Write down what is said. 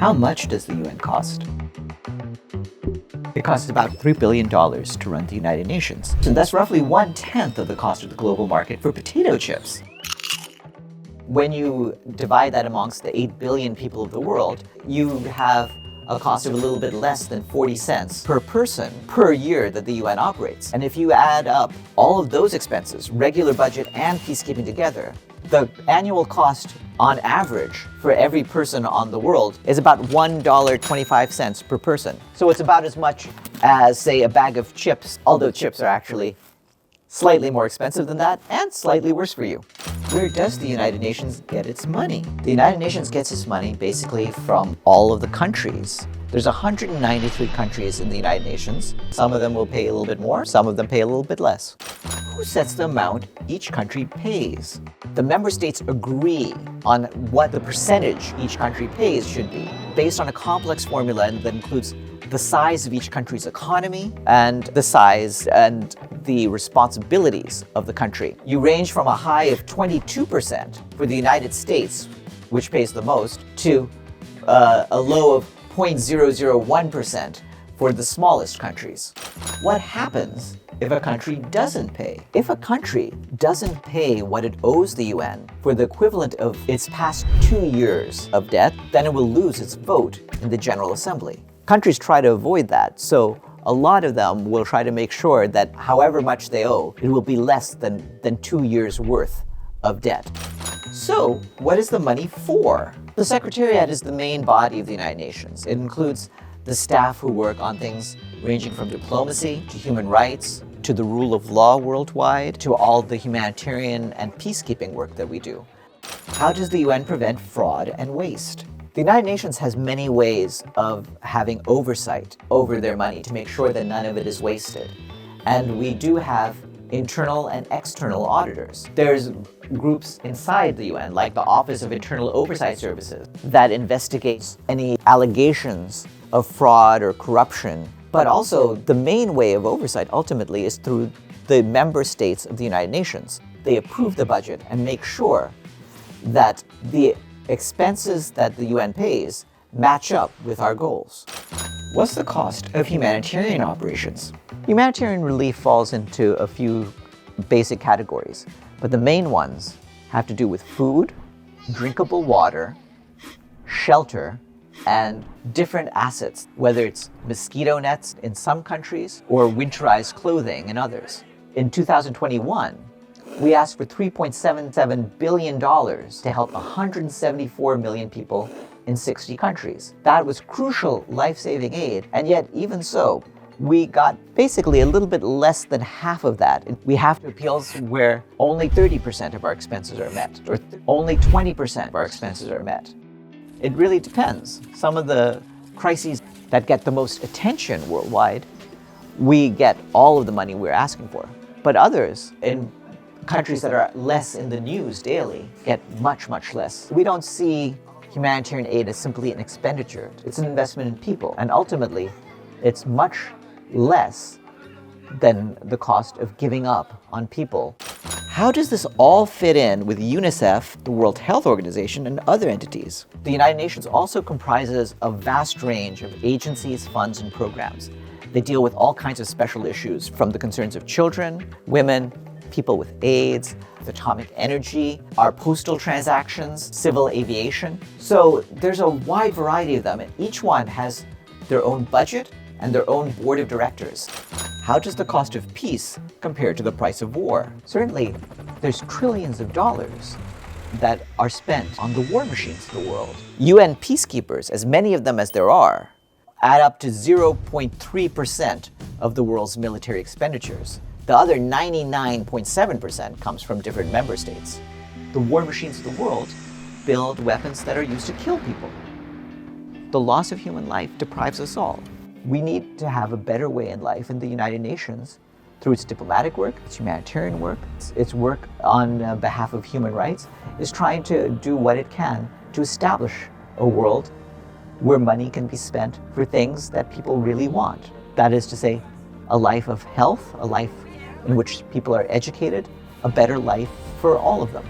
How much does the UN cost? It costs about $3 billion to run the United Nations, and that's roughly 1/10 of the cost of the global market for potato chips. When you divide that amongst the 8 billion people of the world, you have a cost of a little bit less than 40 cents per person per year that the UN operates. And if you add up all of those expenses, regular budget and peacekeeping together, the annual cost on average for every person on the world is about $1.25 per person. So it's about as much as, say, a bag of chips, although chips are actually slightly more expensive than that and slightly worse for you. Where does the United Nations get its money? The United Nations gets its money basically from all of the countries. There's 193 countries in the United Nations. Some of them will pay a little bit more, some of them pay a little bit less. Who sets the amount each country pays? The member states agree on what the percentage each country pays should be, based on a complex formula that includes the size of each country's economy and the size and the responsibilities of the country. You range from a high of 22% for the United States, which pays the most, to a low of 0.001% for the smallest countries. What happens if a country doesn't pay? If a country doesn't pay what it owes the UN for the equivalent of its past 2 years of debt, then it will lose its vote in the General Assembly. Countries try to avoid that, so a lot of them will try to make sure that however much they owe, it will be less than 2 years worth of debt. So, what is the money for? The Secretariat is the main body of the United Nations. It includes the staff who work on things ranging from diplomacy to human rights, to the rule of law worldwide, to all the humanitarian and peacekeeping work that we do. How does the UN prevent fraud and waste? The United Nations has many ways of having oversight over their money to make sure that none of it is wasted. And we do have internal and external auditors. There's groups inside the UN, like the Office of Internal Oversight Services, that investigates any allegations of fraud or corruption. But also, the main way of oversight ultimately is through the member states of the United Nations. They approve the budget and make sure that the expenses that the UN pays match up with our goals. What's the cost of humanitarian operations? Humanitarian relief falls into a few basic categories, but the main ones have to do with food, drinkable water, shelter, and different assets, whether it's mosquito nets in some countries or winterized clothing in others. In 2021, we asked for $3.77 billion to help 174 million people in 60 countries. That was crucial life-saving aid, and yet even so, we got basically a little bit less than half of that. We have appeals where only 30% of our expenses are met, or only 20% of our expenses are met. It really depends. Some of the crises that get the most attention worldwide, we get all of the money we're asking for. But others, in countries that are less in the news daily, get much, much less. We don't see humanitarian aid as simply an expenditure. It's an investment in people, and ultimately, it's much less than the cost of giving up on people. How does this all fit in with UNICEF, the World Health Organization, and other entities? The United Nations also comprises a vast range of agencies, funds, and programs. They deal with all kinds of special issues, from the concerns of children, women, people with AIDS, atomic energy, our postal transactions, civil aviation. So there's a wide variety of them, and each one has their own budget and their own board of directors. How does the cost of peace compare to the price of war? Certainly, there's trillions of dollars that are spent on the war machines of the world. UN peacekeepers, as many of them as there are, add up to 0.3% of the world's military expenditures. The other 99.7% comes from different member states. The war machines of the world build weapons that are used to kill people. The loss of human life deprives us all. We need to have a better way in life in the United Nations through its diplomatic work, its humanitarian work, its work on behalf of human rights, is trying to do what it can to establish a world where money can be spent for things that people really want. That is to say, a life of health, a life in which people are educated, a better life for all of them.